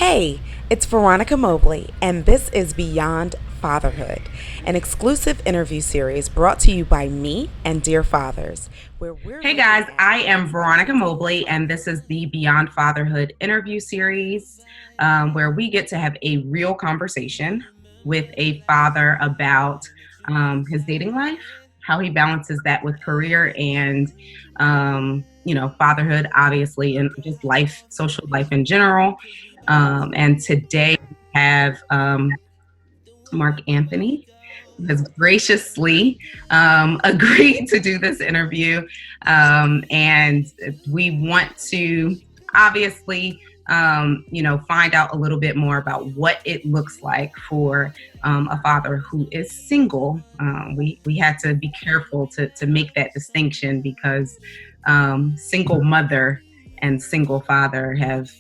Hey, it's Veronica Mobley, and this is Beyond Fatherhood, an exclusive interview series brought to you by me and Dear Fathers, where we're Hey looking guys, at I am Veronica Mobley, and this is the Beyond Fatherhood interview series where we get to have a real conversation with a father about his dating life, how he balances that with career and, fatherhood, obviously, and just life, social life in general. And today we have Mark Anthony has graciously agreed to do this interview. And we want to obviously, find out a little bit more about what it looks like for a father who is single. We had to be careful to make that distinction because single mother and single father have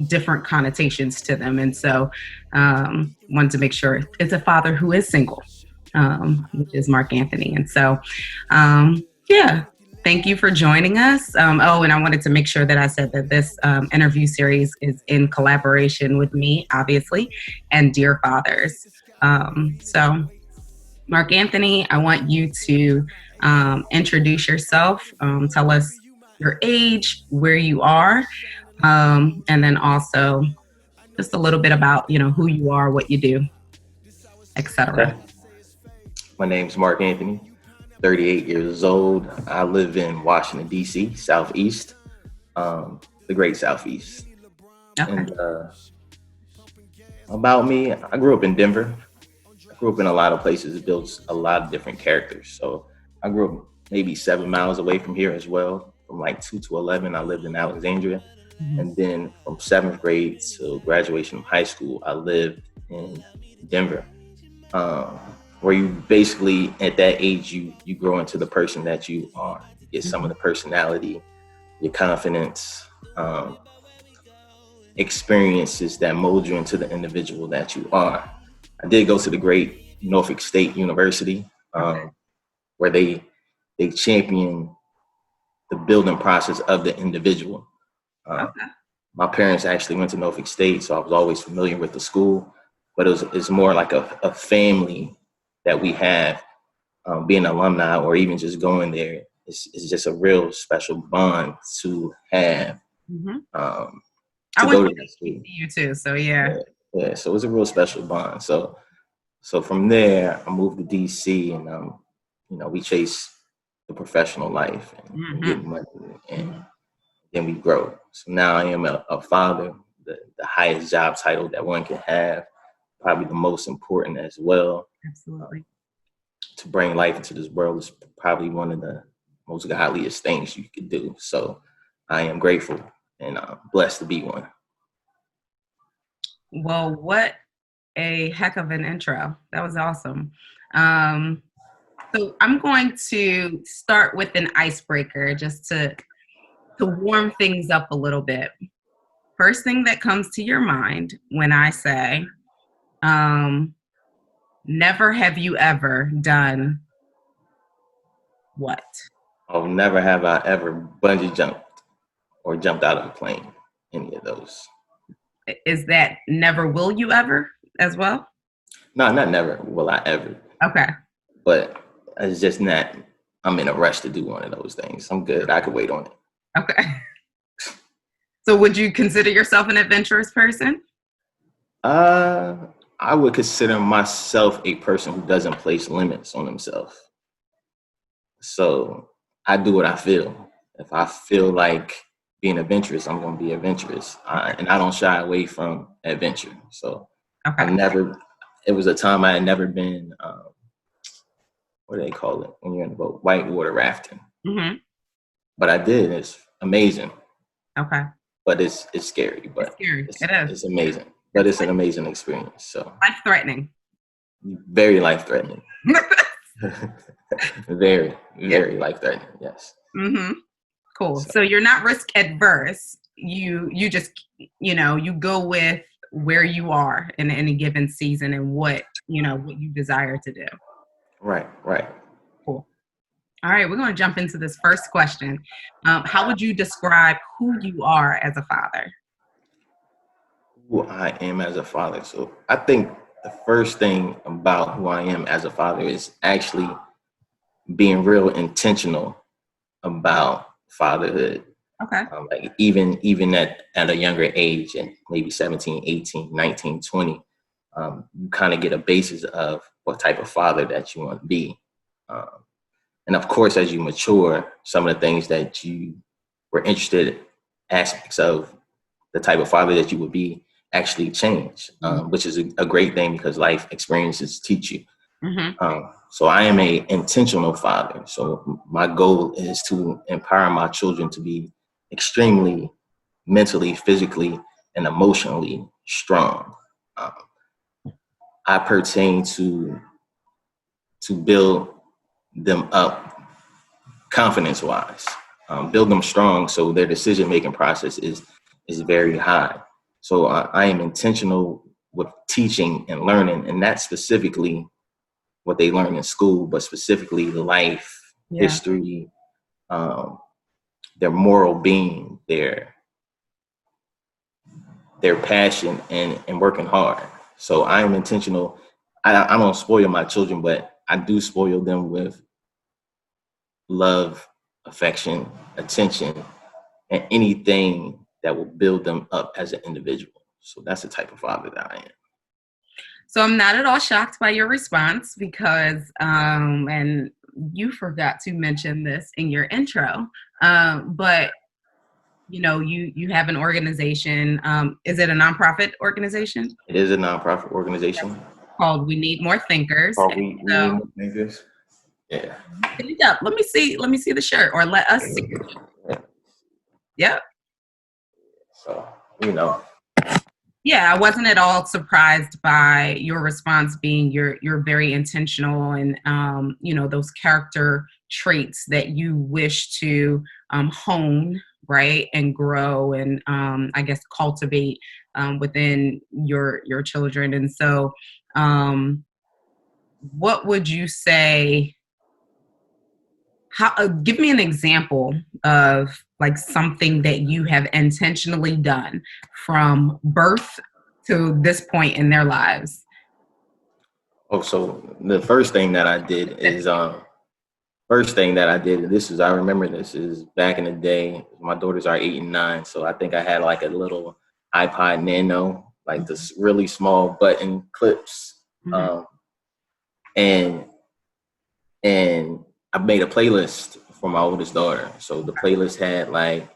different connotations to them. And so wanted to make sure it's a father who is single, which is Mark Anthony. And so, yeah, thank you for joining us. And I wanted to make sure that I said that this interview series is in collaboration with me, obviously, and Dear Fathers. So, Mark Anthony, I want you to introduce yourself, tell us your age, where you are, and then also just a little bit about who you are, what you do, etc. Okay. My name's Mark Anthony, 38 years old. I live in Washington, D.C., Southeast, the great Southeast. Okay. And about me, I grew up in Denver. I grew up in a lot of places. It builds a lot of different characters. So I grew up maybe 7 miles away from here as well. From like 2 to 11, I lived in Alexandria. Mm-hmm. And then from seventh grade to graduation of high school, I lived in Denver. Where you basically at that age you grow into the person that you are. You get some of the personality, your confidence, experiences that mold you into the individual that you are. I did go to the great Norfolk State University, where they champion the building process of the individual. My parents actually went to Norfolk State, so I was always familiar with the school, but it's more like a family that we have, being alumni or even just going there. It's just a real special bond to have. Mm-hmm. To I went go to to that school. you too, so yeah. Yeah. So it was a real special bond. So from there, I moved to DC, and we chase the professional life and get money, and then we grow. So now I am a father, the highest job title that one can have, probably the most important as well. Absolutely. To bring life into this world is probably one of the most godliest things you could do. So I am grateful and blessed to be one. Well, what a heck of an intro. That was awesome. So I'm going to start with an icebreaker just to warm things up a little bit. First thing that comes to your mind when I say, never have you ever done what? Oh, never have I ever bungee jumped or jumped out of a plane. Any of those. Is that never will you ever as well? No, not never will I ever. Okay. But it's just not, I'm in a rush to do one of those things. I'm good. I could wait on it. Okay. So would you consider yourself an adventurous person? I would consider myself a person who doesn't place limits on himself. So I do what I feel. If I feel like being adventurous, I'm going to be adventurous. And I don't shy away from adventure. So Okay. It was a time I had never been, what do they call it when you're in the boat? Whitewater rafting. Mm-hmm. But I did. It's amazing. Okay. But it's scary. But it's scary. It is. It's amazing. But it's an amazing experience. So life-threatening. Very life-threatening. Very, very life-threatening. Yes. Mm-hmm. Cool. So you're not risk adverse. You just you go with where you are in any given season and what you desire to do. Right. Cool. All right, we're going to jump into this first question. How would you describe who you are as a father? Who I am as a father. So I think the first thing about who I am as a father is actually being real intentional about fatherhood. Okay. Like even at a younger age, and maybe 17, 18, 19, 20, you kind of get a basis of what type of father that you want to be. Um, and of course, as you mature, some of the things that you were interested aspects of the type of father that you would be actually change, which is a great thing because life experiences teach you. Mm-hmm. So I am a intentional father. So my goal is to empower my children to be extremely mentally, physically, and emotionally strong. Um, I pertain to build them up confidence wise, build them strong so their decision making process is very high. So I am intentional with teaching and learning, and not specifically what they learn in school, but specifically life, Yeah. history, their moral being, their passion, and working hard. So I am intentional. I don't spoil my children, but I do spoil them with love, affection, attention, and anything that will build them up as an individual. So that's the type of father that I am. So I'm not at all shocked by your response because, and you forgot to mention this in your intro, but you have an organization. Is it a nonprofit organization It is a nonprofit organization called We Need More Thinkers? called And We Need so More Thinkers. Yeah. stand up. Let me see. Let me see the shirt, or let us see. Yep. So, you know, Yeah, I wasn't at all surprised by your response being you're very intentional and those character traits that you wish to hone, right, and grow and I guess cultivate within your children. And so what would you say, how give me an example of like something that you have intentionally done from birth to this point in their lives? oh, so the first thing that I did is first thing that I did, this is I remember this is back in the day. My daughters are 8 and 9, so I think I had like a little iPod Nano, like this really small button clips, Mhm. um, and and I made a playlist for my oldest daughter. So the playlist had like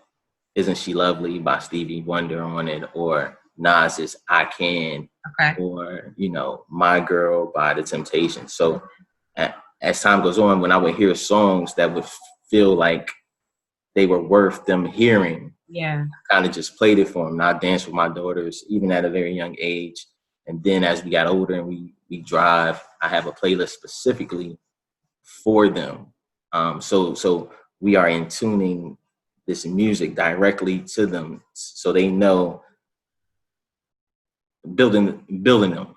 "Isn't She Lovely" by Stevie Wonder on it, or Nas's "I Can," Okay. or "My Girl" by The Temptations. So as time goes on, when I would hear songs that would feel like they were worth them hearing, Yeah. I kind of just played it for them. And I danced with my daughters, even at a very young age. And then as we got older and we drive, I have a playlist specifically for them. So we are in tuning this music directly to them, so they know, building them.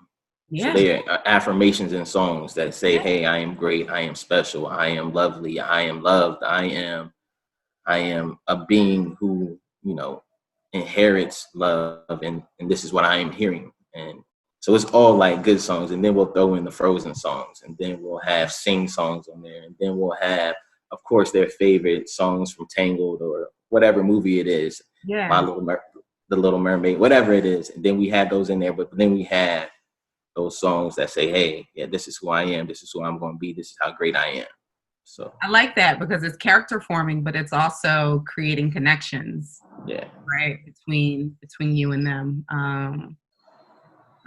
So Yeah. they are affirmations and songs that say, "Hey, I am great. I am special. I am lovely. I am loved. I am a being who inherits love, and this is what I am hearing." And so it's all like good songs, and then we'll throw in the Frozen songs, and then we'll have sing songs on there, and then we'll have, of course, their favorite songs from Tangled or whatever movie it is, Yeah. The Little Mermaid, whatever it is, and then we have those in there. But then we have those songs that say, "Hey, yeah, this is who I am. This is who I'm going to be. This is how great I am." So I like that because it's character forming, but it's also creating connections, yeah. right, between you and them.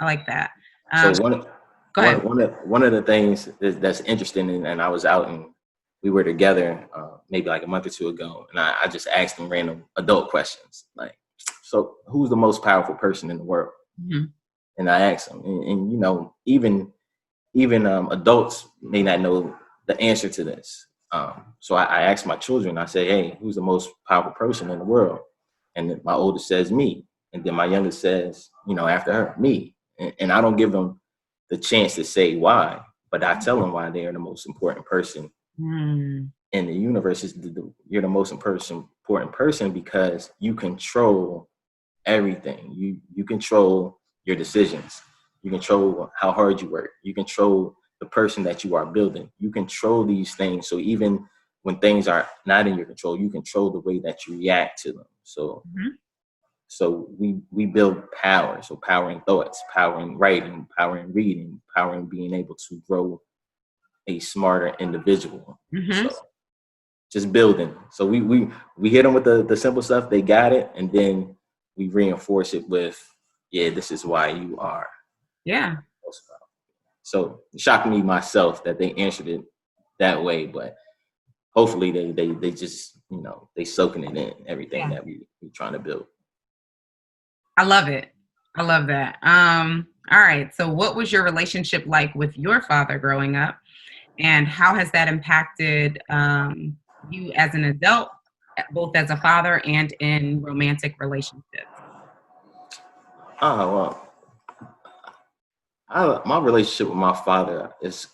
I like that. So Um, Go ahead. one of the things that's interesting, and I was out and we were together maybe like a month or two ago, and I just asked him random adult questions like, "So who's the most powerful person in the world?" Mhm. And I asked him, and even adults may not know the answer to this. So I asked my children. I said, "Hey, who's the most powerful person in the world?" And then my oldest says me, and then my youngest says, after her, me. And I don't give them the chance to say why, but I tell them why they are the most important person Mm. in the universe. You're the most important person because you control everything. You control your decisions. You control how hard you work. You control the person that you are building. You control these things. So even when things are not in your control, you control the way that you react to them. So so we build power. So power in thoughts, power in writing, power in reading, power in being able to grow a smarter individual. So just building. So we hit them with the simple stuff. They got it, and then we reinforce it with, yeah, this is why you are. Yeah. So it shocked me myself that they answered it that way, but hopefully they just, you know, they soaking it in, everything that we trying to build. I love it. I love that. All right. So what was your relationship like with your father growing up, and how has that impacted you as an adult, both as a father and in romantic relationships? Oh, well, my relationship with my father is,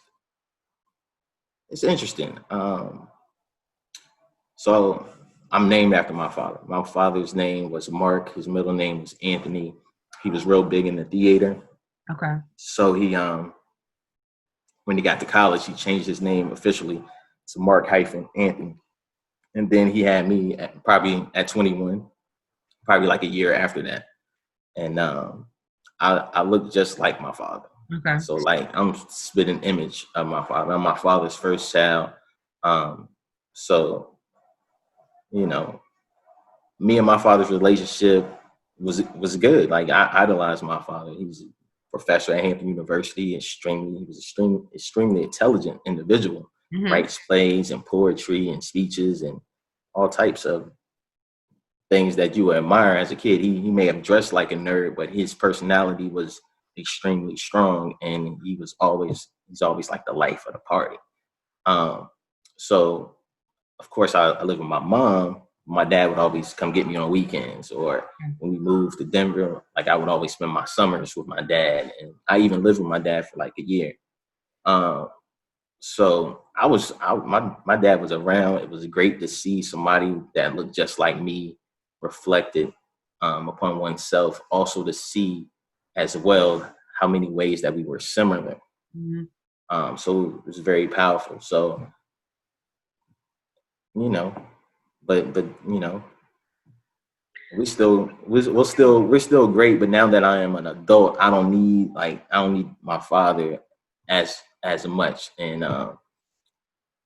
it's interesting. So I'm named after my father. My father's name was Mark. His middle name was Anthony. He was real big in the theater. Okay. So he when he got to college, he changed his name officially to Mark hyphen Anthony. And then he had me probably at 21, probably like a year after that. And I look just like my father. Okay. So like I'm spitting image of my father. I'm my father's first child. So, you know, me and my father's relationship was good. Like I idolized my father. He was a professor at Hampton University. He was extremely intelligent individual. Writes plays and poetry and speeches and all types of things that you admire as a kid. He may have dressed like a nerd, but his personality was extremely strong, and he's always like the life of the party. So of course I live with my mom. My dad would always come get me on weekends, or when we moved to Denver, like I would always spend my summers with my dad, and I even lived with my dad for like a year. So my dad was around. It was great to see somebody that looked just like me reflected upon oneself. Also to see as well how many ways that we were similar. So it was very powerful. So, you know, but you know, we're still great. But now that I am an adult, I don't need my father as much, and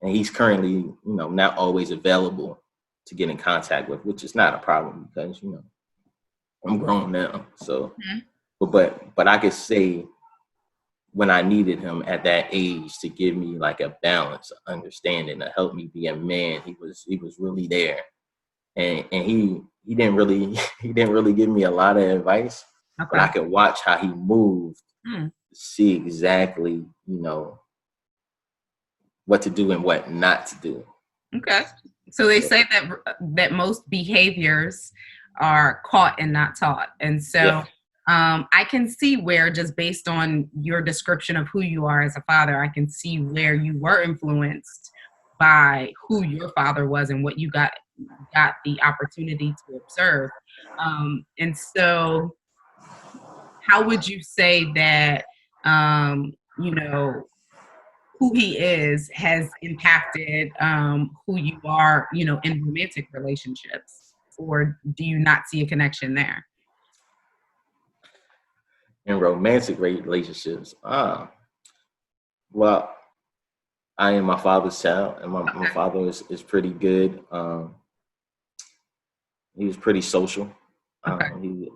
he's currently, you know, not always available to get in contact with, which is not a problem because, you know, I'm grown now. So, but I could say when I needed him at that age to give me like a balance, understanding, to help me be a man, he was really there, and he didn't really he didn't really give me a lot of advice, but I could watch how he moved, see exactly, you know, what to do and what not to do. Okay. So they say that most behaviors are caught and not taught. And so I can see where, just based on your description of who you are as a father, I can see where you were influenced by who your father was and what you got the opportunity to observe. And so how would you say that, you know, who he is has impacted who you are, you know, in romantic relationships? Or do you not see a connection there? In romantic relationships, well, I am my father's child, and my father is pretty good. He was pretty social. He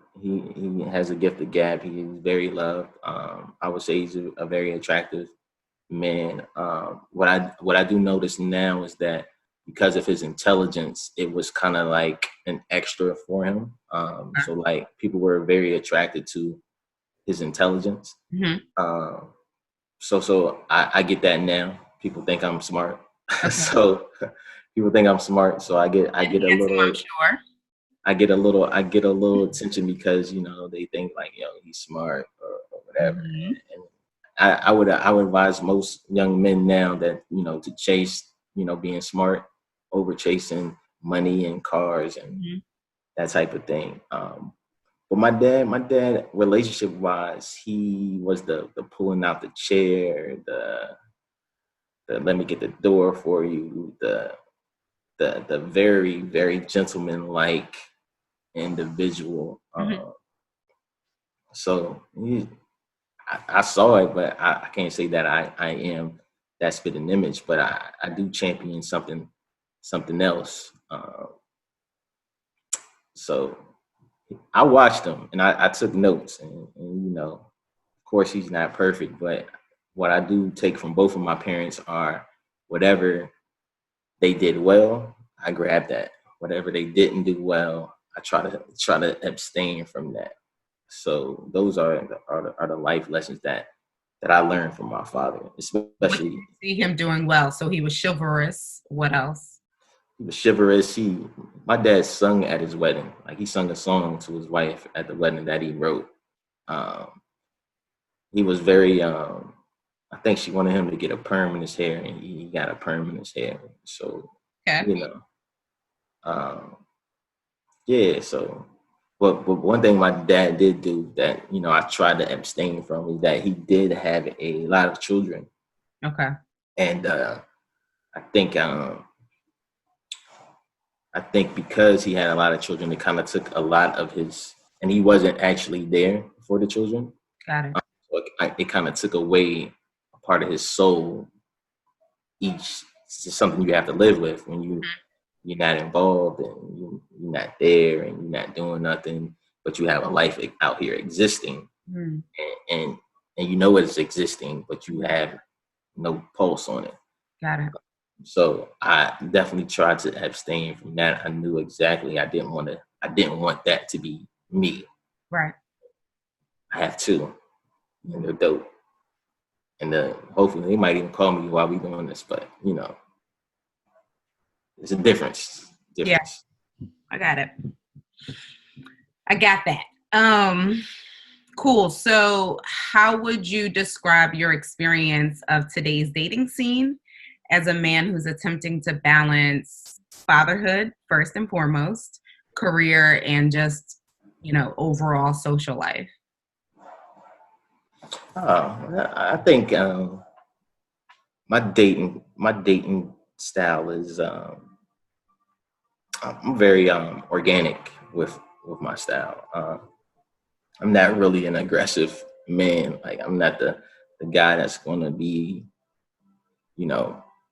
has a gift of gab. He is very loved. I would say he's a very attractive man. What I do notice now is that because of his intelligence, it was kind of like an extra for him. So like people were very attracted to his intelligence. So I get that now. People think I'm smart. So people think I'm smart. So I get a little. I'm sure. I get a little attention because, you know, they think like, yo, he's smart or whatever. And I would advise most young men now that, you know, to chase, you know, being smart over chasing money and cars and that type of thing. Well, my dad, relationship wise, he was the pulling out the chair, the let me get the door for you, the very very gentleman like individual. So I saw it, but I can't say that I am that spitting image, but I do champion something else. So I watched him and I took notes, and of course he's not perfect, but what I do take from both of my parents are whatever they did well, I grab that. Whatever they didn't do well, I try to abstain from that. So those are the life lessons that I learned from my father, What did especially. you see him doing well? So he was chivalrous. What else? He was chivalrous. My dad sung at his wedding. Like he sung a song to his wife at the wedding that he wrote. Um, he was very. I think she wanted him to get a perm in his hair, and he got a perm in his hair. So Okay. you know, um, yeah. So, but one thing my dad did do that I tried to abstain from is that he did have a lot of children, Okay. and I think I think because he had a lot of children, it kind of took a lot of his, and he wasn't actually there for the children. Got it. So it kind of took away a part of his soul. It's just something you have to live with when you're not involved and you're not there and you're not doing nothing, but you have a life out here existing, Mm. and you know it's existing, but you have no pulse on it. Got it. So I definitely tried to abstain from that. I knew exactly I didn't want that to be me. Right. I have two, and they're dope. And hopefully they might even call me while we doing this, but it's a difference. Yeah, I got it. I got that. Cool. So how would you describe your experience of today's dating scene as a man who's attempting to balance fatherhood, first and foremost, career, and just, overall social life? I think my dating style is I'm very organic with my style. I'm not really an aggressive man. Like I'm not the guy that's gonna be,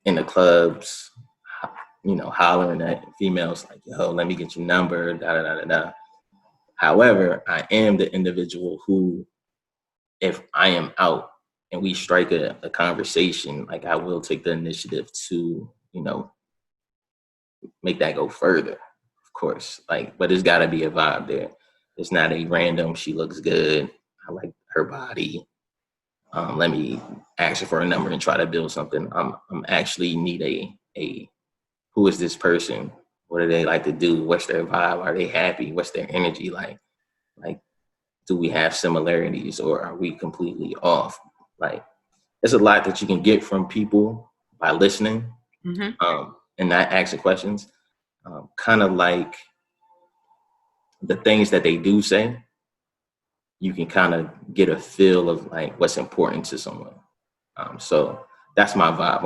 in the clubs, hollering at females like, yo, let me get your number, da da da da da. However, I am the individual who, if I am out and we strike a conversation, like I will take the initiative to, make that go further, of course. Like, but it's gotta be a vibe there. It's not a random, she looks good, I like her body. Let me ask her for a number and try to build something. I'm actually need a who is this person? What do they like to do? What's their vibe? Are they happy? What's their energy like? Like, do we have similarities or are we completely off? Like, there's a lot that you can get from people by listening, and not asking questions. Kind of like the things that they do say, you can kind of get a feel of like what's important to someone. So that's my vibe.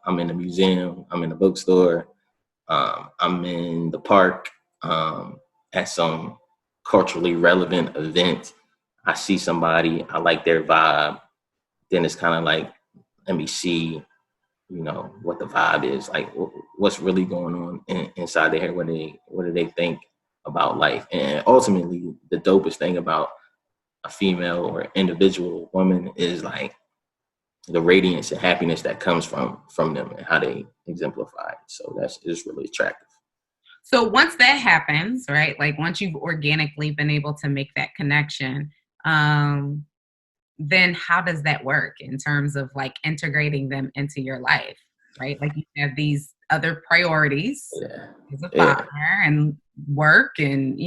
I'm in the museum, I'm in the bookstore, I'm in the park, at some culturally relevant event. I see somebody, I like their vibe. Then it's kind of like, let me see, what the vibe is, like what's really going on inside their head. What do they think about life? And ultimately, the dopest thing about a female or individual woman is like the radiance and happiness that comes from them and how they exemplify it. So that's just really attractive. So once that happens, right? Like once you've organically been able to make that connection, then how does that work in terms of like integrating them into your life, right? Like you have these other priorities Yeah. as a Yeah. father and work and,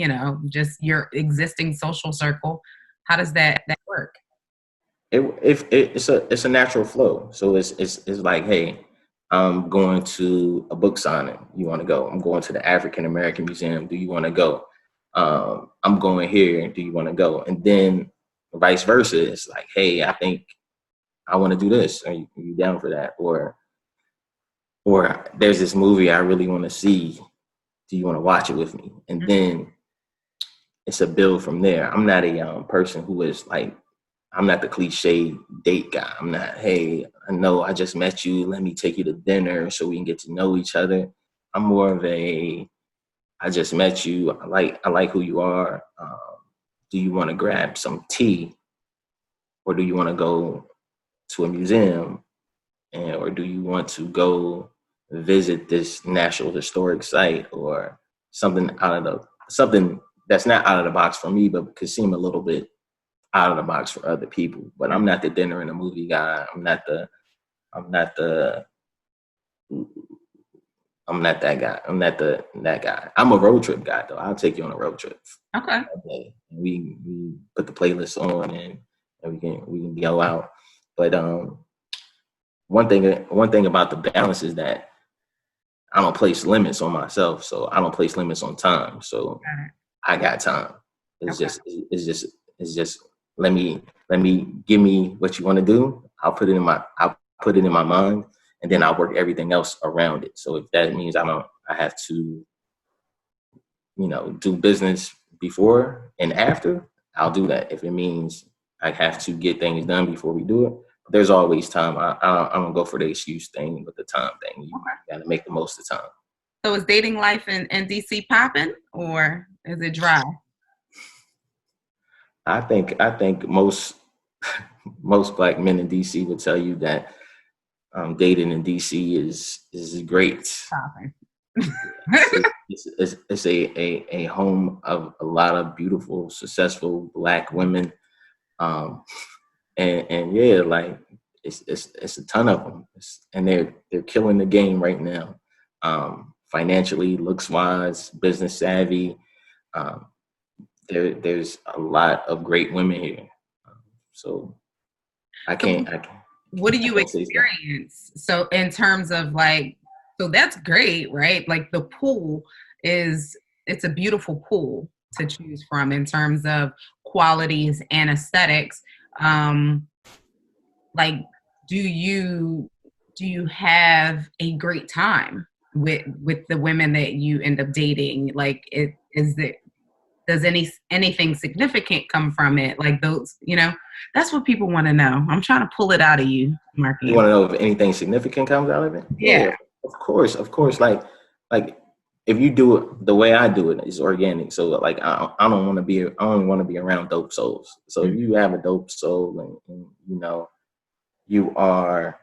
just your existing social circle. How does that work? It's a natural flow. So it's like, hey, I'm going to a book signing. You want to go? I'm going to the African American Museum. Do you want to go? I'm going here. Do you want to go? And then vice versa. It's like, hey, I think I want to do this. Are you down for that? Or there's this movie I really want to see. Do you want to watch it with me? And then it's a build from there. I'm not a person who is like, I'm not the cliche date guy. I'm not, hey, I know I just met you. Let me take you to dinner so we can get to know each other. I'm more of a, I just met you. I like who you are. Do you want to grab some tea, or do you want to go to a museum, or do you want to go visit this National Historic Site, or something something that's not out of the box for me, but could seem a little bit out of the box for other people. But I'm not the dinner and a movie guy. I'm not that guy. I'm not that guy. I'm a road trip guy though. I'll take you on a road trip. Okay. We put the playlist on and we can go out. But one thing about the balance is that I don't place limits on myself, so I don't place limits on time. So I got time. It's just let me give me what you want to do. I'll put it in my mind, and then I'll work everything else around it. So if that means I have to, do business before and after, I'll do that. If it means I have to get things done before we do it, there's always time. I don't go for the excuse thing, but the time thing. You got to make the most of the time. So is dating life in DC popping, or is it dry? I think most Black men in DC would tell you that dating in DC is great. It's a home of a lot of beautiful, successful Black women, and yeah, like it's a ton of them, and they're killing the game right now, financially, looks wise, business savvy. There's a lot of great women here, so I can't. What do you experience? So in terms of so that's great, right? Like the pool it's a beautiful pool to choose from in terms of qualities and aesthetics. Like, do you have a great time with the women that you end up dating? Like, does anything significant come from it? Like those, that's what people want to know. I'm trying to pull it out of you, Mark. You want to know if anything significant comes out of it? Yeah. Of course. Like if you do it the way I do it, it's organic. So like I don't want to be around dope souls. So if you have a dope soul and you are,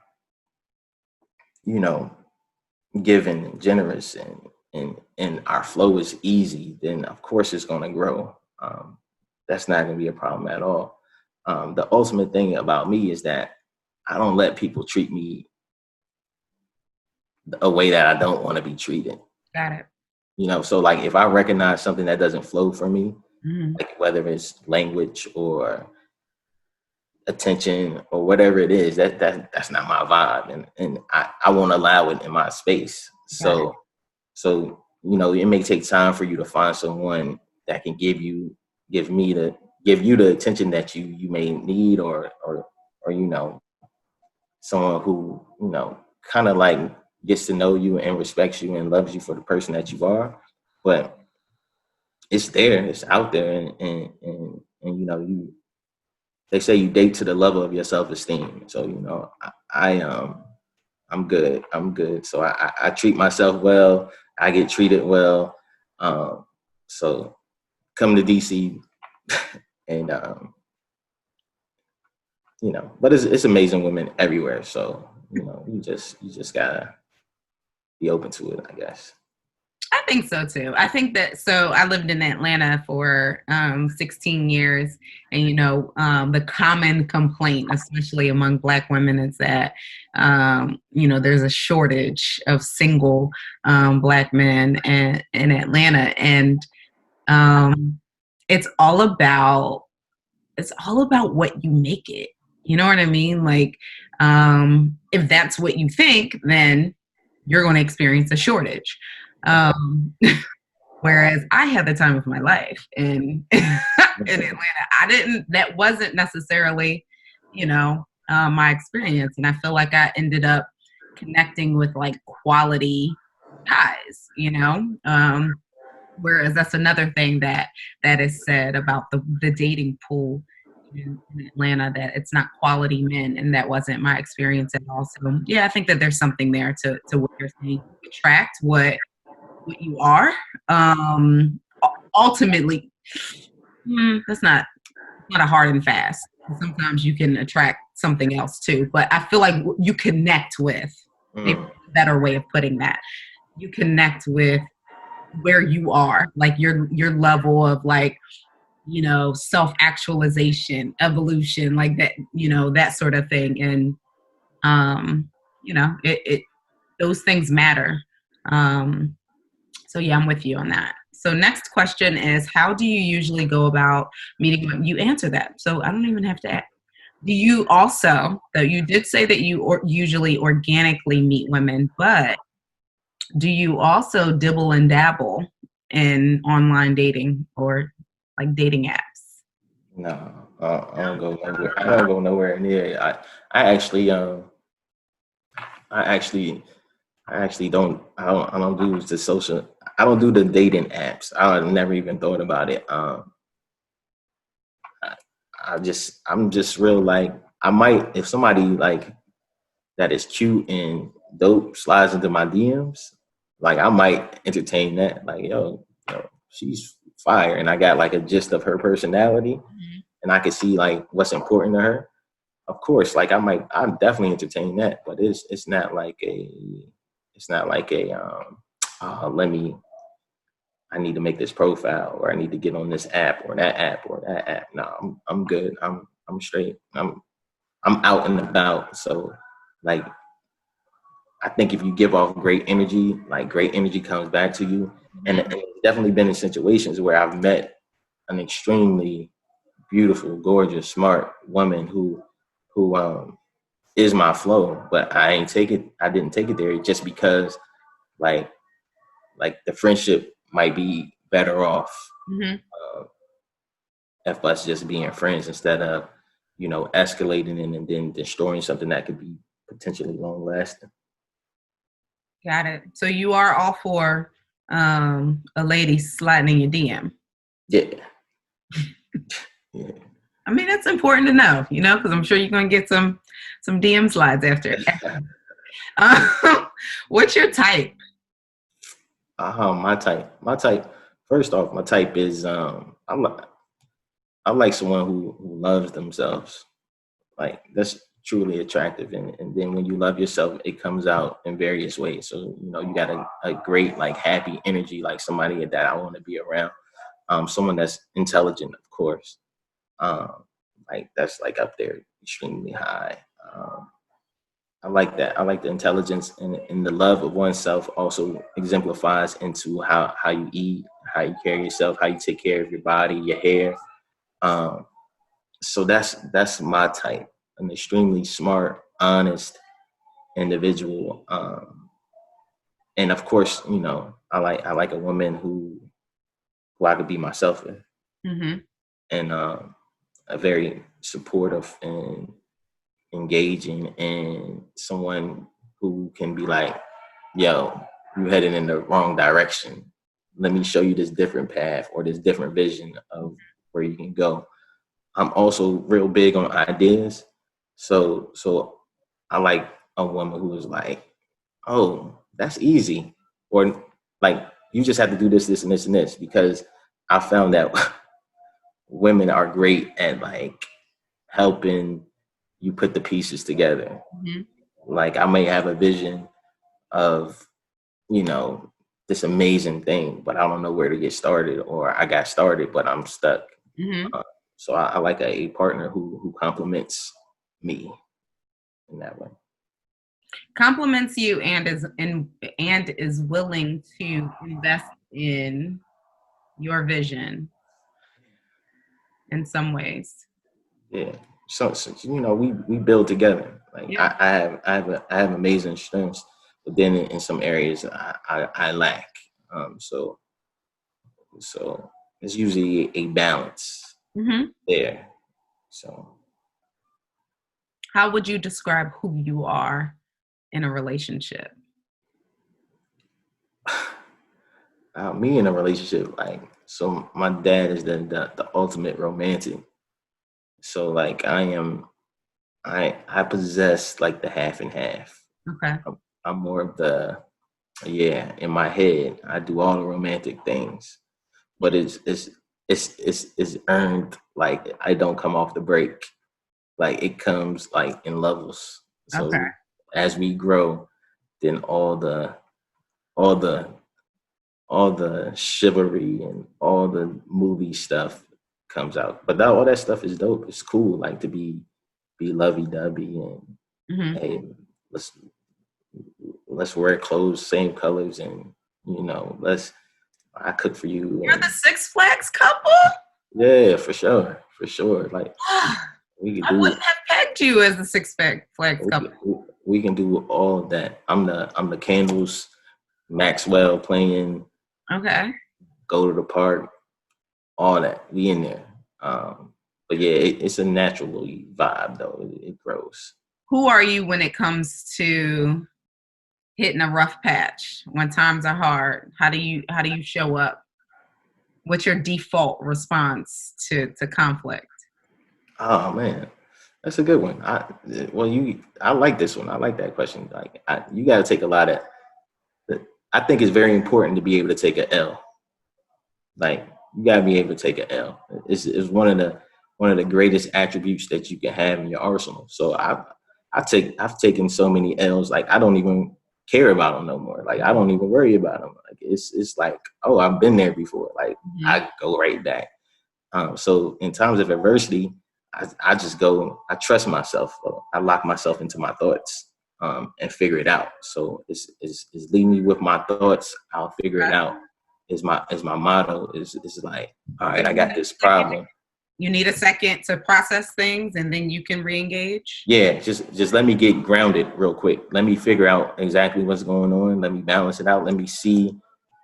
giving and generous and our flow is easy, then of course it's going to grow. That's not going to be a problem at all. The ultimate thing about me is that I don't let people treat me a way that I don't want to be treated. Got it. So like if I recognize something that doesn't flow for me, like whether it's language or attention or whatever it is, that's not my vibe, and I won't allow it in my space. So it may take time for you to find someone that can give you the attention that you may need, or someone who kind of like gets to know you and respects you and loves you for the person that you are. But it's there, it's out there, and they say you date to the level of your self-esteem. So I'm good. So I treat myself well. I get treated well. So come to DC, and but it's amazing women everywhere. So you just gotta be open to it, I guess. I think so too. I think that, so I lived in Atlanta for 16 years, and the common complaint, especially among Black women, is that there's a shortage of single Black men in Atlanta, and it's all about what you make it. You know what I mean? Like, if that's what you think, then you're going to experience a shortage. Whereas I had the time of my life in Atlanta. That wasn't necessarily, my experience. And I feel like I ended up connecting with like quality ties, whereas that's another thing that is said about the dating pool in Atlanta, that it's not quality men, and that wasn't my experience at all. So yeah, I think that there's something there to what you're saying. You attract what you are. Ultimately, that's not a hard and fast. Sometimes you can attract something else too, but I feel like you connect with, maybe a better way of putting that, you connect with where you are, like your level of like, self-actualization, evolution, like that, that sort of thing. And it those things matter. So yeah, I'm with you on that. So next question is, how do you usually go about meeting women? You answer that, so I don't even have to ask. Do you also, though you did say that you usually organically meet women, but do you also dibble and dabble in online dating or like dating apps? No, I don't go nowhere. I don't go nowhere near it. I actually don't. I don't do the social. I don't do the dating apps. I've never even thought about it. I'm just real like, I might, if somebody like that is cute and dope slides into my DMs, like I might entertain that. Like, yo, she's fire, and I got like a gist of her personality, and I can see like what's important to her. Of course, like I'm definitely entertain that, but it's not like I need to make this profile, or I need to get on this app or that app or that app. No, I'm good. I'm straight. I'm out and about. So like, I think if you give off great energy, like great energy comes back to you. And it's definitely been in situations where I've met an extremely beautiful, gorgeous, smart woman who is my flow, but I didn't take it there just because like the friendship might be better off if us just being friends instead of, escalating and then destroying something that could be potentially long lasting. Got it. So you are all for a lady sliding in your DM? Yeah. Yeah. I mean, that's important to know, because I'm sure you're going to get some DM slides after. What's your type? My type. First off, my type is I like someone who loves themselves. Like, that's truly attractive, and then when you love yourself, it comes out in various ways. So you got a great like happy energy, like somebody that I want to be around. Someone that's intelligent, of course. Like that's like up there extremely high. I like that. I like the intelligence, and the love of oneself also exemplifies into how you eat, how you carry yourself, how you take care of your body, your hair. So that's my type. An extremely smart, honest individual. And of course, I like a woman who I could be myself with, and a very supportive and engaging, and someone who can be like, yo, you headed in the wrong direction. Let me show you this different path or this different vision of where you can go. I'm also real big on ideas. So I like a woman who is like, oh, that's easy. Or like, you just have to do this, this, and this, and this, because I found that women are great at like helping you put the pieces together. Like, I may have a vision of, this amazing thing, but I don't know where to get started, or I got started, but I'm stuck. So I like a partner who compliments me in that way. Compliments you and is willing to invest in your vision in some ways. Yeah. So we build together. Like, Yeah. I have amazing strengths, but then in some areas I lack. So So it's usually a balance Mm-hmm. there. So How would you describe who you are in a relationship? me in a relationship, like, so my dad is the ultimate romantic. So like I possess like the half and half. Okay. I'm more of the, yeah, in my head I do all the romantic things, but it's earned. Like I don't come off the break. Like it comes like in levels. Okay. So as we grow, then all the all the chivalry and all the movie stuff comes out. But all that stuff is dope. It's cool, like to be lovey dovey and Mm-hmm. hey, let's let's wear clothes same colors, and let's I cook for you, You're the and Six Flags couple? yeah, for sure. Like we can I do wouldn't have pegged you as the Six Flags we couple. can, we can do all of that. I'm the candles, Maxwell playing, Okay. go to the park, all that. We in there. But yeah, it's a natural vibe though. It grows. Who are you when it comes to hitting a rough patch when times are hard? How do you show up? What's your default response to conflict? Oh man, that's a good one. I like this one. I like that question. Like you got to take a lot of. I think it's very important to be able to take a L. Like you got to be able to take a L. It's one of the greatest attributes that you can have in your arsenal. So I've taken so many L's. Like I don't even care about them no more. Like I don't even worry about them. Like it's like, oh, I've been there before. Like Mm-hmm. I go right back. So in times of adversity, I just go. I trust myself. I lock myself into my thoughts, and figure it out. So it's leave me with my thoughts. I'll figure it out. Is my motto. Is like, all So right, I got this problem. you need a second to process things, and then you can re-engage. Yeah, just let me get grounded real quick. Let me figure out exactly what's going on. Let me balance it out. Let me see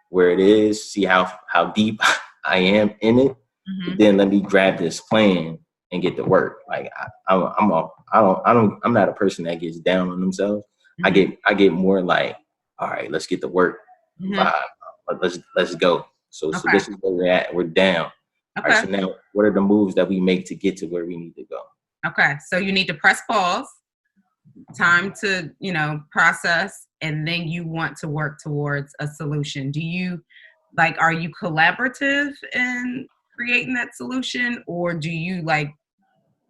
where it is. See how deep I am in it. Mm-hmm. Then let me grab this plan and get to work. Like I'm not a person that gets down on themselves. Mm-hmm. I get more like, all right, let's get to work Mm-hmm. vibe. Let's go. So Okay. this is where we're at. We're down. All right. Okay. So now what are the moves that we make to get to where we need to go? Okay. So you need to press pause, time to, process, and then you want to work towards a solution. Are you collaborative in creating that solution, or do you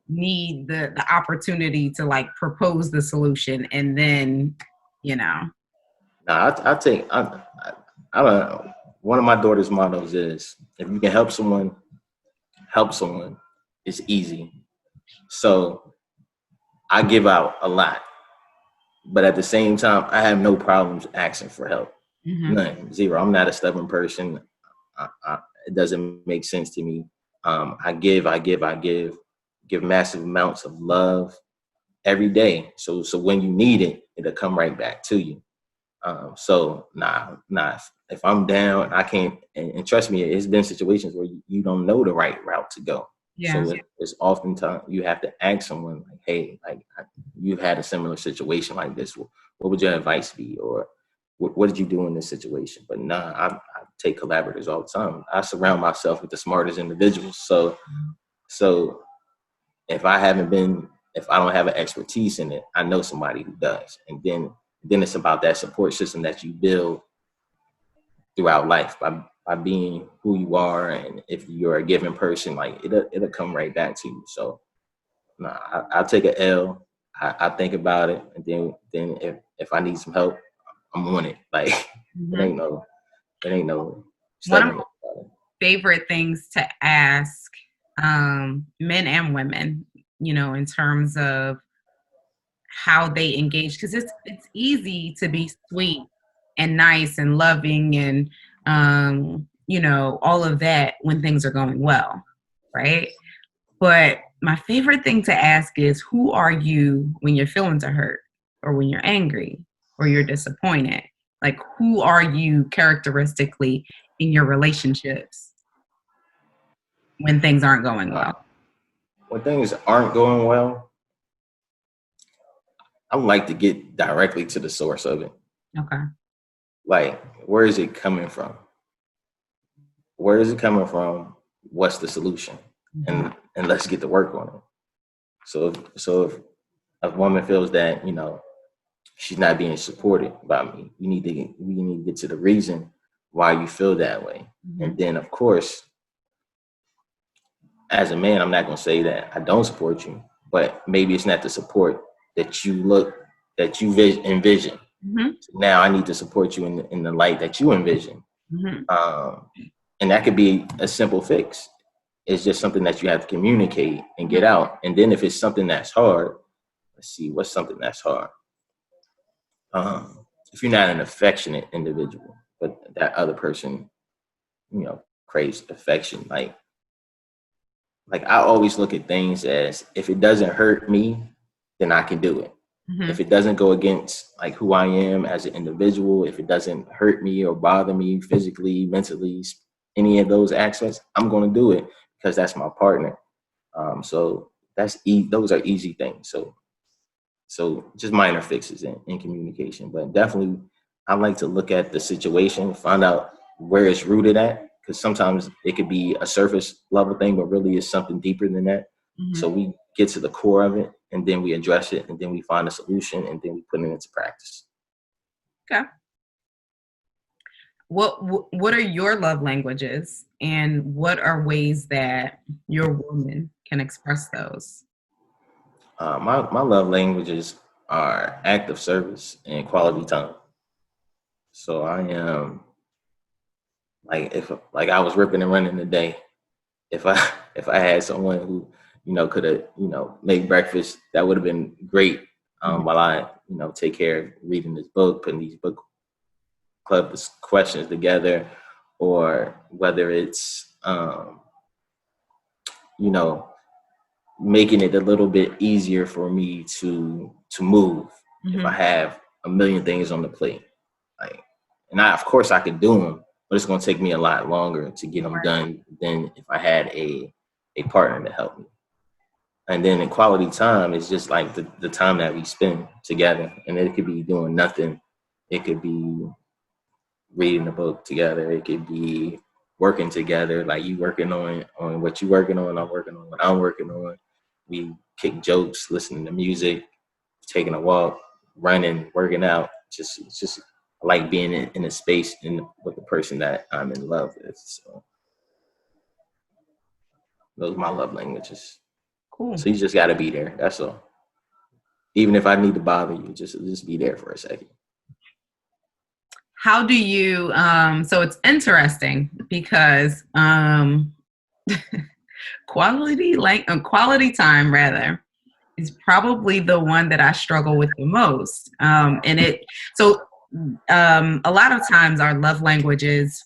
need the opportunity to propose the solution and then, you know? Now I don't know. One of my daughter's mottos is if you can help someone, it's easy. So I give out a lot, but at the same time, I have no problems asking for help. Mm-hmm. None, zero. I'm not a stubborn person. It doesn't make sense to me. Give massive amounts of love every day. So when you need it, it'll come right back to you. So nah. If I'm down, I can't. And trust me, it's been situations where you don't know the right route to go. Yeah. So it's oftentimes you have to ask someone like, "Hey, you've had a similar situation like this. What would your advice be, or what did you do in this situation?" But nah, I take collaborators all the time. I surround myself with the smartest individuals. So if I don't have an expertise in it, I know somebody who does, and then it's about that support system that you build throughout life by being who you are, and if you're a given person, like it'll come right back to you. So nah, I'll take an L. I think about it, and then if I need some help, I'm on it. Like it Mm-hmm. ain't no One of my stubbornness about it. favorite things to ask men and women, in terms of how they engage, because it's easy to be sweet and nice and loving and all of that when things are going well, right? But my favorite thing to ask is, who are you when your feelings are hurt, or when you're angry, or you're disappointed? Like, who are you characteristically in your relationships? when things aren't going well? When things aren't going well, I would like to get directly to the source of it. Okay. Like, where is it coming from? Where is it coming from? What's the solution? And let's get to work on it. So if a woman feels that, she's not being supported by me, we need to get to the reason why you feel that way. And then, of course, as a man, I'm not going to say that I don't support you, but maybe it's not the support that you envision. So now I need to support you in the light that you envision. And that could be a simple fix. It's just something that you have to communicate and get out. And then if it's something that's hard, let's see, what's something that's hard? If you're not an affectionate individual, but that other person, craves affection, like I always look at things as, if it doesn't hurt me, then I can do it. If it doesn't go against like who I am as an individual, if it doesn't hurt me or bother me physically, mentally, any of those aspects, I'm going to do it because that's my partner. So those are easy things. So just minor fixes in communication, but definitely I like to look at the situation, find out where it's rooted at, because sometimes it could be a surface level thing, but really it's something deeper than that. So we get to the core of it, and then we address it, and then we find a solution, and then we put it into practice. Okay. What are your love languages, and what are ways that your woman can express those? My love languages are active service and quality time. So I am if I was ripping and running today, if I had someone who could have made breakfast, that would have been great. While I take care of reading this book, putting these book club questions together, or whether it's making it a little bit easier for me to move if I have a million things on the plate. Of course I could do them, but it's going to take me a lot longer to get them done than if I had a partner to help me. And then in quality time, it's just like the time that we spend together. And it could be doing nothing. It could be reading a book together. It could be working together, like you working on what you're working on, I'm working on what I'm working on. We kick jokes, listening to music, taking a walk, running, working out. Just I like being in a space with the person that I'm in love with. So those are my love languages. Cool. So you just got to be there. That's all. Even if I need to bother you, just be there for a second. How do you, so it's interesting because quality time rather is probably the one that I struggle with the most. A lot of times our love languages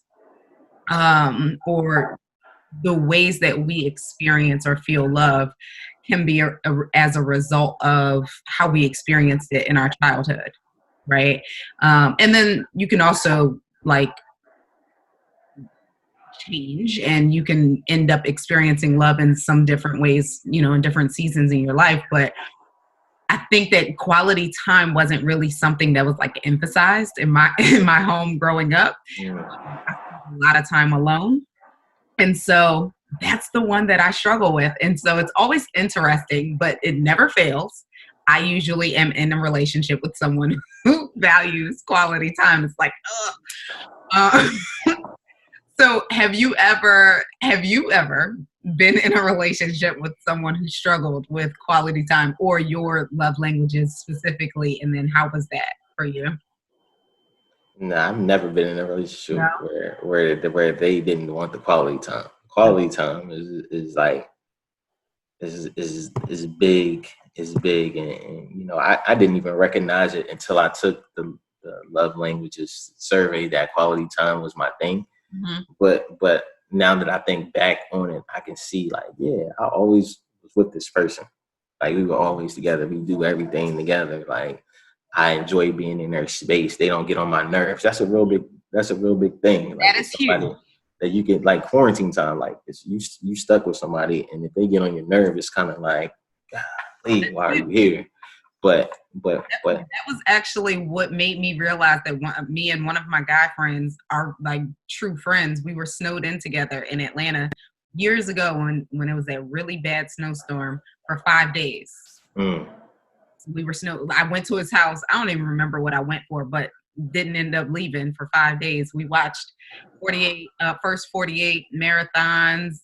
or the ways that we experience or feel love can be as a result of how we experienced it in our childhood, right? And then you can also change, and you can end up experiencing love in some different ways, in different seasons in your life. But I think that quality time wasn't really something that was emphasized in my home growing up. Yeah. I spent a lot of time alone. And so that's the one that I struggle with. And so it's always interesting, but it never fails. I usually am in a relationship with someone who values quality time. It's like, ugh. So have you ever been in a relationship with someone who struggled with quality time, or your love languages specifically? And then how was that for you? Nah, I've never been in a relationship where they didn't want the quality time. Quality time is big. Is big, and I didn't even recognize it until I took the love languages survey that quality time was my thing. But now that I think back on it, I can see I always was with this person. We were always together. We do everything together. I enjoy being in their space. They don't get on my nerves. That's a real big thing. That is huge. that you get like quarantine time. Like it's you stuck with somebody, and if they get on your nerve, it's kind of like, golly, why are you here? But that was actually what made me realize that me and one of my guy friends are like true friends. We were snowed in together in Atlanta years ago when it was a really bad snowstorm for 5 days. We were snowed. I went to his house. I don't even remember what I went for, but didn't end up leaving for 5 days. We watched 48 marathons,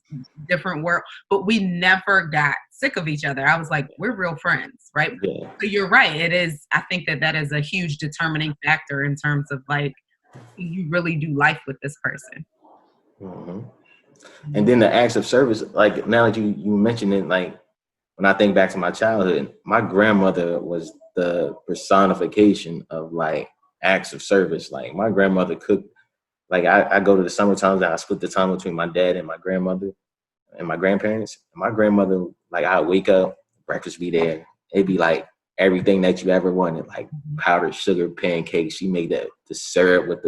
different work, but we never got sick of each other. I was like, we're real friends, right? yeah. So you're right. It is. I think that is a huge determining factor in terms of like, you really do life with this person. And then the acts of service, like now that you mentioned it, like when I think back to my childhood, my grandmother was the personification of like acts of service. Like my grandmother cooked. Like I go to the summertime and I split the time between my dad and my grandmother and my grandparents. And my grandmother, like I wake up, breakfast be there. It'd be like everything that you ever wanted, like powdered sugar pancakes. She made the syrup with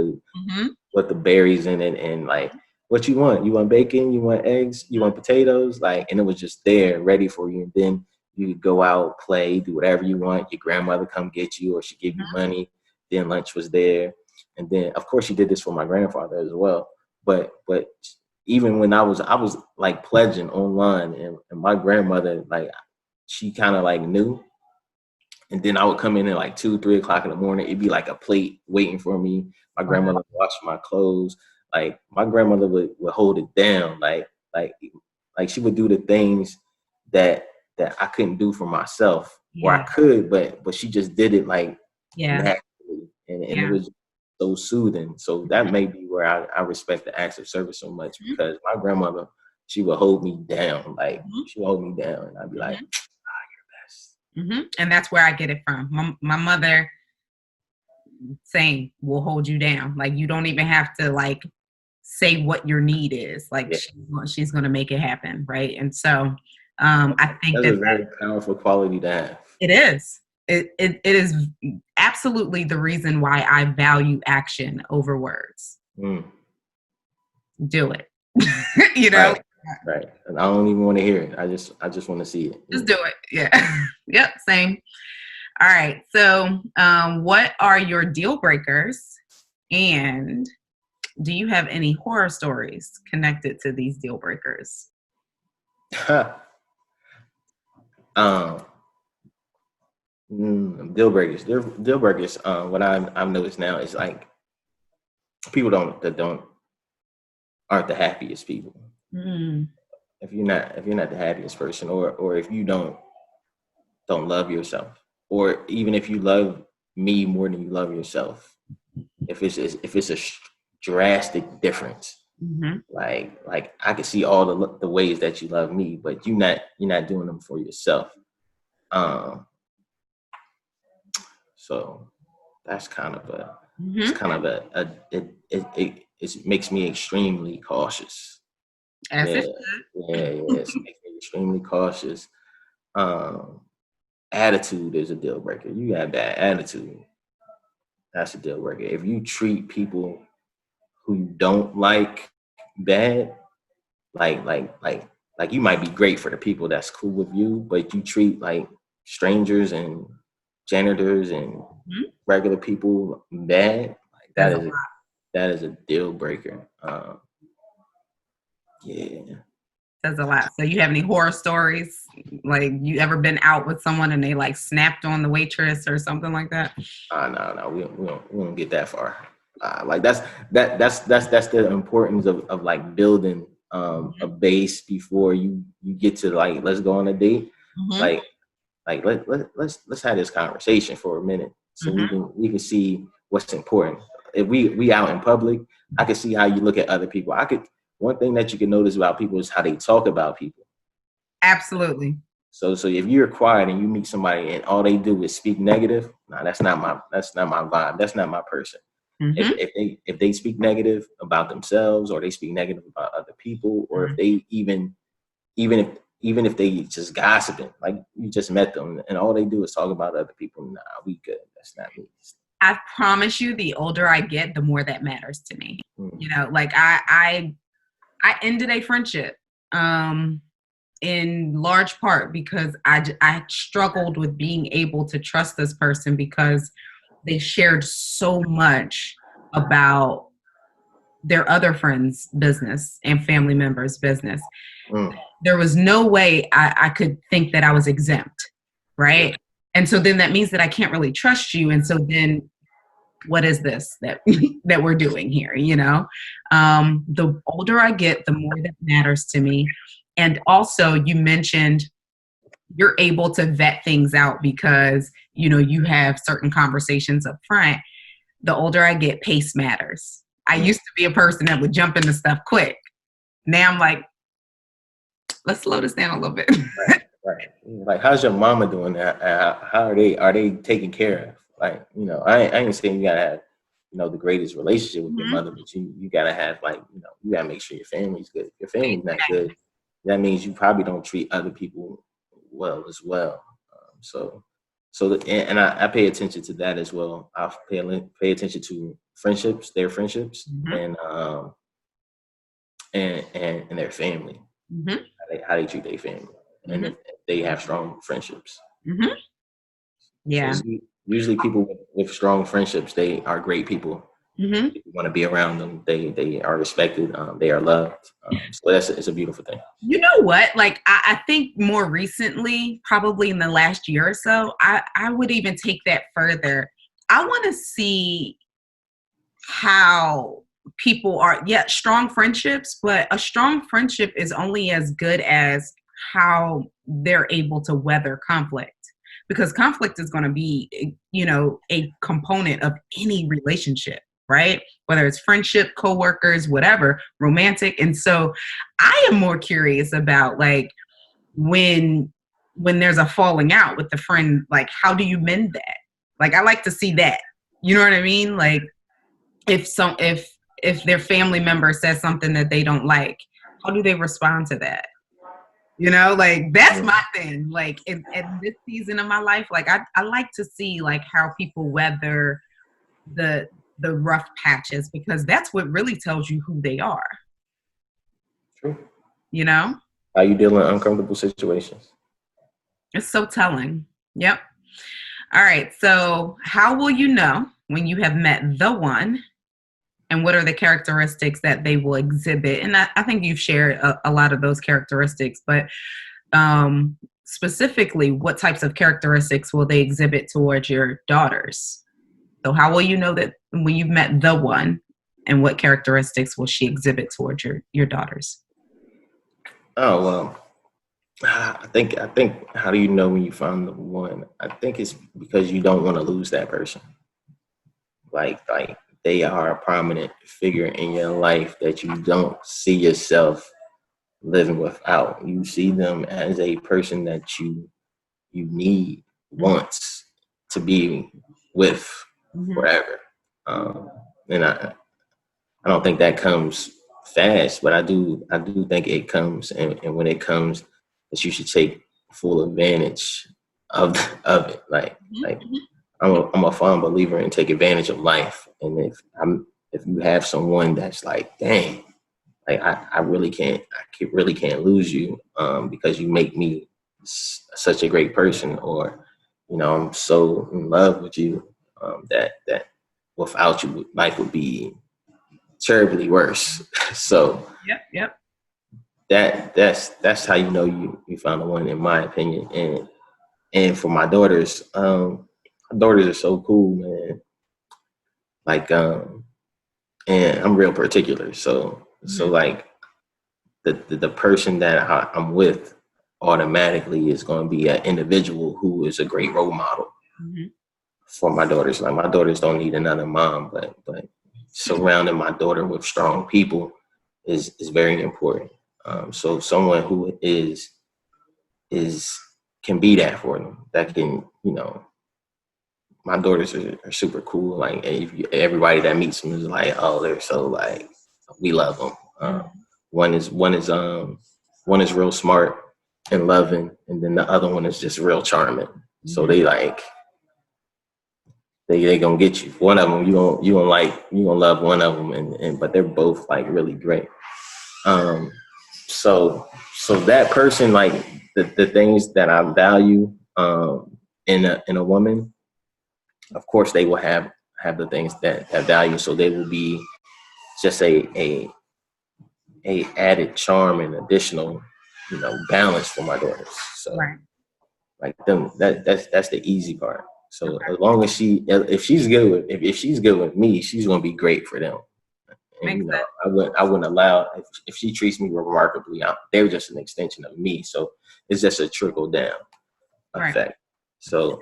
the berries in it, and like what you want. You want bacon, you want eggs, you want potatoes, like, and it was just there ready for you. And then you could go out, play, do whatever you want. Your grandmother come get you, or she give you money. Then lunch was there. And then, of course, she did this for my grandfather as well. But even when I was like pledging online, and my grandmother, like, she kind of like knew. And then I would come in at like 2, 3 o'clock in the morning. It'd be like a plate waiting for me. My grandmother would wash my clothes. Like my grandmother would hold it down. Like she would do the things that I couldn't do for myself, or I could, but she just did it like naturally, and it was so soothing. So that may be where I respect the acts of service so much, because my grandmother, she would hold me down. Like she would hold me down, and I'd be like, you're best. And that's where I get it from. My mother, same, will hold you down. Like you don't even have to like say what your need is. Like she's going to make it happen, right? And so I think that's a very powerful quality to have. It is. It is absolutely the reason why I value action over words. Do it. You know? Right. And I don't even want to hear it. I just want to see it. Just do it. Yeah. Yep. Same. All right. So what are your deal breakers, and do you have any horror stories connected to these deal breakers? Deal breakers. Deal breakers. What I've noticed now is like people aren't the happiest people. If you're not the happiest person, or if you don't love yourself, or even if you love me more than you love yourself, if it's a drastic difference, like I can see all the ways that you love me, but you're not doing them for yourself. So that's kind of it makes me extremely cautious. It makes me extremely cautious. Attitude is a deal breaker. You got bad attitude, that's a deal breaker. If you treat people who you don't like bad, like you might be great for the people that's cool with you, but you treat like strangers and janitors and regular people bad, like that is a deal breaker. That's a lot. So you have any horror stories? Like you ever been out with someone and they like snapped on the waitress or something like that? No, we don't get that far. Like that's the importance of like building a base before you get to like, let's go on a date. Like let's have this conversation for a minute, so we can see what's important. If we out in public, I can see how you look at other people. One thing that you can notice about people is how they talk about people. Absolutely. So if you're quiet and you meet somebody and all they do is speak negative, that's not my vibe. That's not my person. If they speak negative about themselves, or they speak negative about other people, or if they even if they just gossiping, like you just met them and all they do is talk about other people, we good. That's not me. I promise you, the older I get, the more that matters to me. You know, like I I ended a friendship in large part because I struggled with being able to trust this person because they shared so much about their other friends' business and family members' business. There was no way I could think that I was exempt, right? And so then that means that I can't really trust you. And so then what is this that that we're doing here, you know? The older I get, the more that matters to me. And also you mentioned you're able to vet things out because, you know, you have certain conversations up front. The older I get, pace matters. I used to be a person that would jump into stuff quick. Now I'm like, let's slow this down a little bit. Right. Like, how's your mama doing that? How are they taken care of? Like, you know, I ain't saying you gotta have, you know, the greatest relationship with your mother, but you gotta have, like, you know, you gotta make sure your family's good. If your family's not good, that means you probably don't treat other people well as well. And I pay attention to that as well. I pay attention to friendships, their friendships, and their family. How they treat their family, and if they have strong friendships. Yeah. So usually people with strong friendships, they are great people. You want to be around them. They are respected. They are loved. So it's a beautiful thing. You know what? Like, I think more recently, probably in the last year or so, I would even take that further. I want to see how people are, strong friendships, but a strong friendship is only as good as how they're able to weather conflict. Because conflict is going to be, you know, a component of any relationship, right? Whether it's friendship, coworkers, whatever, romantic. And so I am more curious about, like, when there's a falling out with the friend, like, how do you mend that? Like, I like to see that. You know what I mean? Like, if their family member says something that they don't like, how do they respond to that? You know, like, that's my thing. Like, at this season of my life, like, I like to see, like, how people weather the rough patches, because that's what really tells you who they are. True. You know? How you deal in uncomfortable situations. It's so telling. Yep. All right. So how will you know when you have met the one, and what are the characteristics that they will exhibit? And I think you've shared a lot of those characteristics, but specifically, what types of characteristics will they exhibit towards your daughters? So how will you know that when you've met the one, and what characteristics will she exhibit towards your daughters? Oh, well, I think how do you know when you found the one? I think it's because you don't want to lose that person. Like they are a prominent figure in your life that you don't see yourself living without. You see them as a person that you need, wants to be with forever. And I don't think that comes fast, but I do think it comes, and when it comes, that you should take full advantage of it. Like I'm a firm believer in take advantage of life, and if you have someone that's like, dang, like I really can't lose you, because you make me such a great person, or, you know, I'm so in love with you, that without you life would be terribly worse. So Yep. that's how you know you found the one, in my opinion. And for my daughters, my daughters are so cool, man. Like, and I'm real particular. So like the person that I'm with automatically is going to be an individual who is a great role model for my daughters. Like, my daughters don't need another mom, but surrounding my daughter with strong people is very important. So someone who can be that for them, that can, you know, my daughters are super cool. Like, everybody that meets them is like, oh, they're so, like, we love them. One is real smart and loving, and then the other one is just real charming. So they gonna get you. One of them you gonna love one of them, and but they're both, like, really great. So that person, like the things that I value in a woman, of course they will have the things that value. So they will be just a added charm and additional, balance for my daughters. So Right. like them, that's the easy part. So as long as if she's good with if she's good with me, she's gonna be great for them. And Makes sense. I wouldn't allow if she treats me remarkably, they're just an extension of me. So it's just a trickle down effect. Right. So,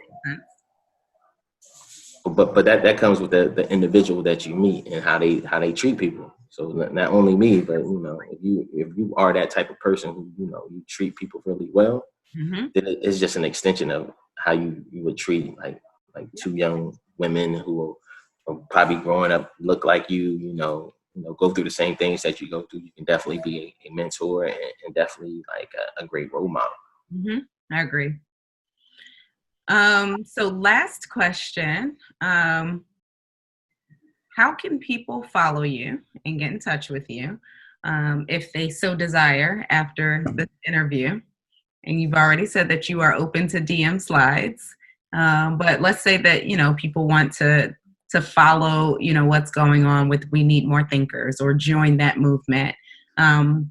but that comes with the individual that you meet and how they treat people. So not only me, but if you are that type of person who you treat people really well, then it's just an extension of how you would treat like two young women who are probably growing up look like you, go through the same things that you go through. You can definitely be a mentor and definitely like a great role model. I agree. So last question, how can people follow you and get in touch with you if they so desire after this interview? And you've already said that you are open to DM slides, but let's say that, people want to follow, what's going on with We Need More Thinkers or join that movement.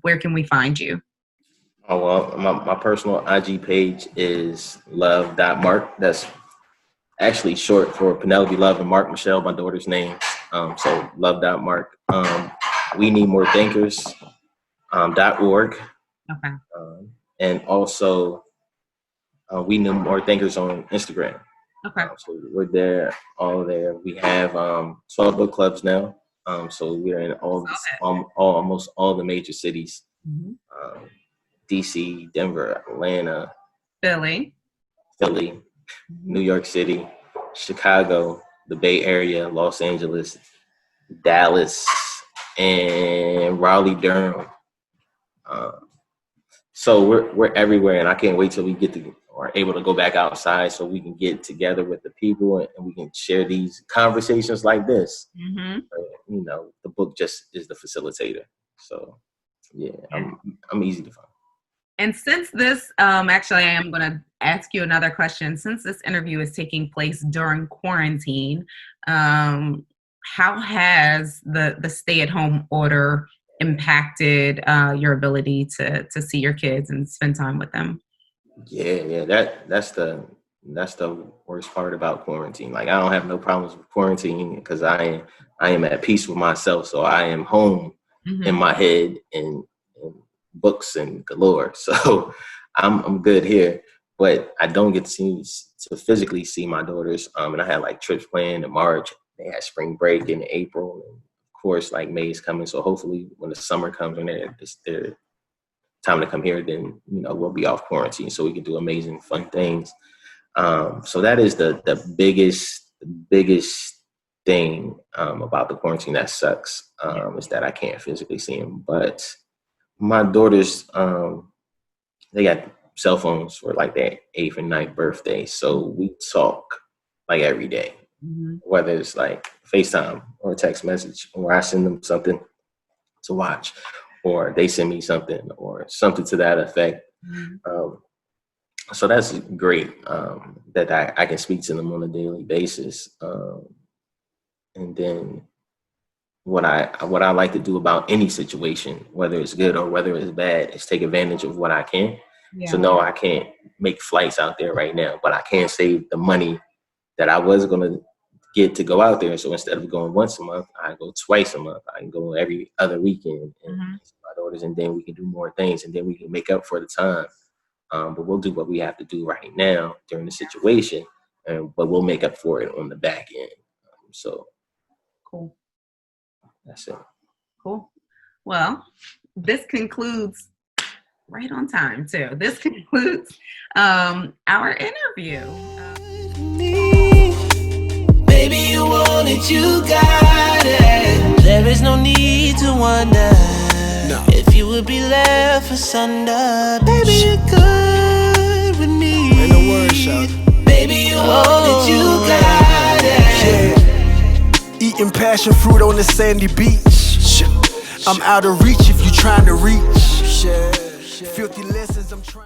Where can we find you? Oh, well, my personal IG page is love.mark. That's actually short for Penelope Love and Mark Michelle, my daughter's name. So love.mark. We Need More Thinkers .org. Okay. And also We Need More Thinkers on Instagram. Okay. So we're there, all there. We have 12 book clubs now. So we're in almost all the major cities. DC, Denver, Atlanta, Philly, New York City, Chicago, the Bay Area, Los Angeles, Dallas, and Raleigh, Durham. So we're everywhere, and I can't wait till we are able to go back outside so we can get together with the people and we can share these conversations like this. The book just is the facilitator. So yeah. I'm easy to find. And since this, actually, I am going to ask you another question. Since this interview is taking place during quarantine, how has the stay-at-home order impacted your ability to see your kids and spend time with them? Yeah. That's the worst part about quarantine. Like I don't have no problems with quarantine because I am at peace with myself. So I am home in my head and books and galore. So I'm good here, but I don't get to physically see my daughters. And I had like trips planned in March. They had spring break in April, and of course like May is coming. So hopefully when the summer comes and it's their time to come here, then we'll be off quarantine so we can do amazing fun things. So that is the biggest thing about the quarantine that sucks is that I can't physically see them. But my daughters, they got cell phones for like their 8th and 9th birthday. So we talk like every day, whether it's like FaceTime or a text message, or I send them something to watch, or they send me something or something to that effect. So that's great that I can speak to them on a daily basis. And then what I like to do about any situation, whether it's good or whether it's bad, is take advantage of what I can. So no, I can't make flights out there right now, but I can save the money that I was going to get to go out there. So instead of going once a month, I go twice a month. I can go every other weekend and see my daughters, and then we can do more things, and then we can make up for the time. But we'll do what we have to do right now during the situation, but we'll make up for it on the back end. So cool. That's it. Cool. Well, this concludes right on time too. This concludes our interview. Baby, you want it, you got it. There is no need to wonder if you would be left asunder. Baby, you're good with me. Ain't no word, shout. Baby, you want it, you got it. Eating passion fruit on the sandy beach. I'm out of reach if you you trying to reach? Filthy lessons I'm trying